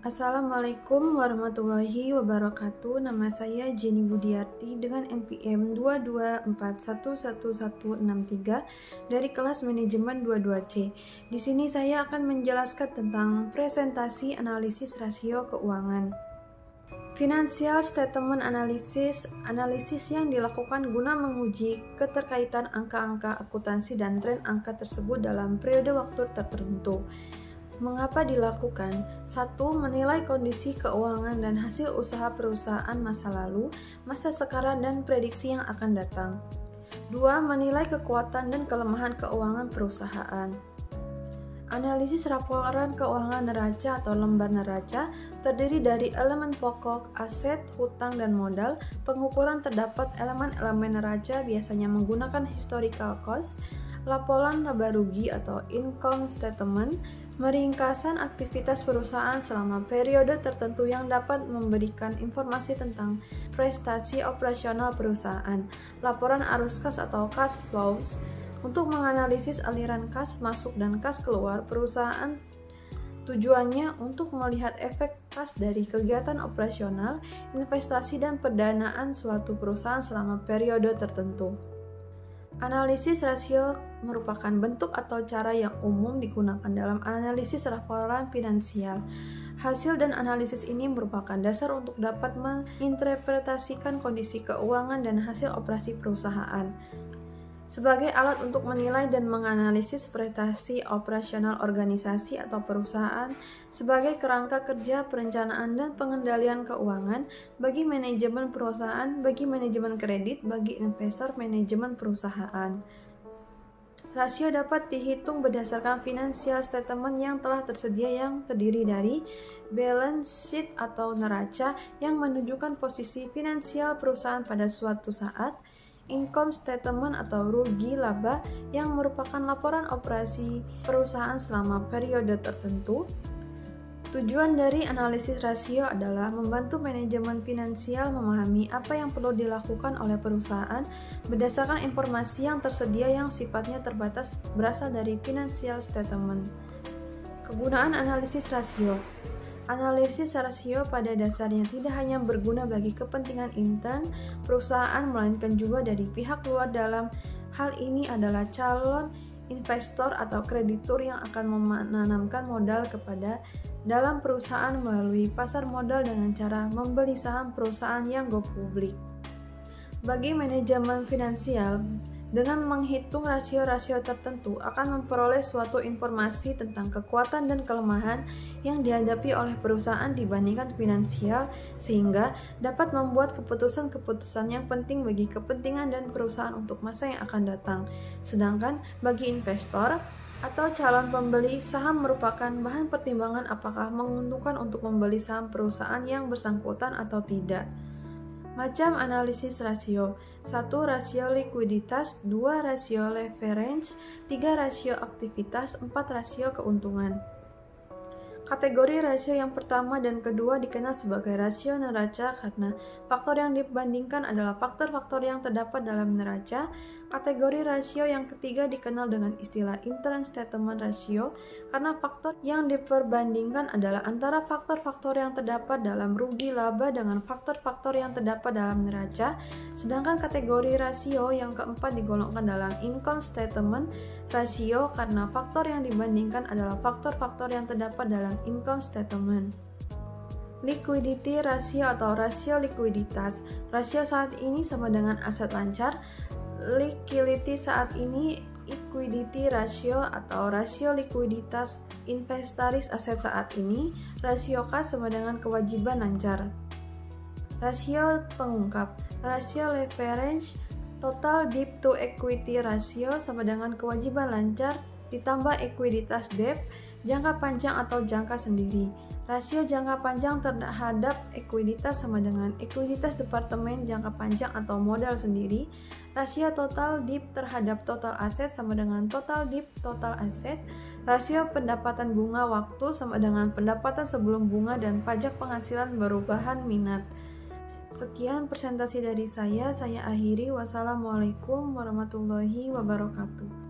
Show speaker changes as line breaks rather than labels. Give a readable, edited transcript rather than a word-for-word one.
Assalamualaikum warahmatullahi wabarakatuh. Nama saya Jenny Budiarti dengan NPM 224111163 dari kelas manajemen 22C. Di sini saya akan menjelaskan tentang presentasi analisis rasio keuangan. Financial Statement Analysis yang dilakukan guna menguji keterkaitan angka-angka akuntansi dan tren angka tersebut dalam periode waktu tertentu. Mengapa dilakukan? 1. Menilai kondisi keuangan dan hasil usaha perusahaan masa lalu, masa sekarang, dan prediksi yang akan datang. 2. Menilai kekuatan dan kelemahan keuangan perusahaan. Analisis laporan keuangan neraca atau lembar neraca terdiri dari elemen pokok, aset, hutang, dan modal. Pengukuran terdapat elemen-elemen neraca biasanya menggunakan historical cost, laporan laba rugi atau income statement, meringkasan aktivitas perusahaan selama periode tertentu yang dapat memberikan informasi tentang prestasi operasional perusahaan, laporan arus kas atau cash flows, untuk menganalisis aliran kas masuk dan kas keluar perusahaan. Tujuannya untuk melihat efek kas dari kegiatan operasional, investasi, dan pendanaan suatu perusahaan selama periode tertentu. Analisis rasio merupakan bentuk atau cara yang umum digunakan dalam analisis laporan finansial. Hasil dan analisis ini merupakan dasar untuk dapat menginterpretasikan kondisi keuangan dan hasil operasi perusahaan. Sebagai alat untuk menilai dan menganalisis prestasi operasional organisasi atau perusahaan, sebagai kerangka kerja perencanaan dan pengendalian keuangan bagi manajemen perusahaan, bagi manajemen kredit, bagi investor manajemen perusahaan. Rasio dapat dihitung berdasarkan financial statement yang telah tersedia yang terdiri dari balance sheet atau neraca yang menunjukkan posisi finansial perusahaan pada suatu saat, income statement atau rugi laba yang merupakan laporan operasi perusahaan selama periode tertentu. Tujuan dari analisis rasio adalah membantu manajemen finansial memahami apa yang perlu dilakukan oleh perusahaan berdasarkan informasi yang tersedia yang sifatnya terbatas berasal dari financial statement. Kegunaan analisis rasio. Analisis rasio pada dasarnya tidak hanya berguna bagi kepentingan intern perusahaan, melainkan juga dari pihak luar. Dalam hal ini adalah calon investor atau kreditur yang akan menanamkan modal kepada dalam perusahaan melalui pasar modal dengan cara membeli saham perusahaan yang go publik. Bagi manajemen finansial, dengan menghitung rasio-rasio tertentu akan memperoleh suatu informasi tentang kekuatan dan kelemahan yang dihadapi oleh perusahaan dibandingkan finansial, sehingga dapat membuat keputusan-keputusan yang penting bagi kepentingan dan perusahaan untuk masa yang akan datang. Sedangkan bagi investor atau calon pembeli, saham merupakan bahan pertimbangan apakah menguntungkan untuk membeli saham perusahaan yang bersangkutan atau tidak. Macam analisis rasio. 1. Rasio likuiditas, 2. Rasio leverage, 3. Rasio aktivitas, 4. Rasio keuntungan. Kategori rasio yang pertama dan kedua dikenal sebagai rasio neraca karena faktor yang dibandingkan adalah faktor-faktor yang terdapat dalam neraca. Kategori rasio yang ketiga dikenal dengan istilah intern statement ratio karena faktor yang diperbandingkan adalah antara faktor-faktor yang terdapat dalam rugi laba dengan faktor-faktor yang terdapat dalam neraca. Sedangkan kategori rasio yang keempat digolongkan dalam income statement ratio karena faktor yang dibandingkan adalah faktor-faktor yang terdapat dalam income statement. Liquidity ratio atau rasio likuiditas. Rasio saat ini sama dengan aset lancar. Liquidity saat ini equity ratio atau rasio likuiditas inventaris aset saat ini. Rasio kas sama dengan kewajiban lancar. Rasio pengungkap. Rasio leverage total debt to equity ratio sama dengan kewajiban lancar ditambah ekuiditas debt jangka panjang atau jangka sendiri. Rasio jangka panjang terhadap ekuiditas sama dengan ekuiditas departemen jangka panjang atau modal sendiri. Rasio total debt terhadap total aset sama dengan total debt total aset. Rasio pendapatan bunga waktu sama dengan pendapatan sebelum bunga dan pajak penghasilan perubahan minat. Sekian presentasi dari saya akhiri. Wassalamualaikum warahmatullahi wabarakatuh.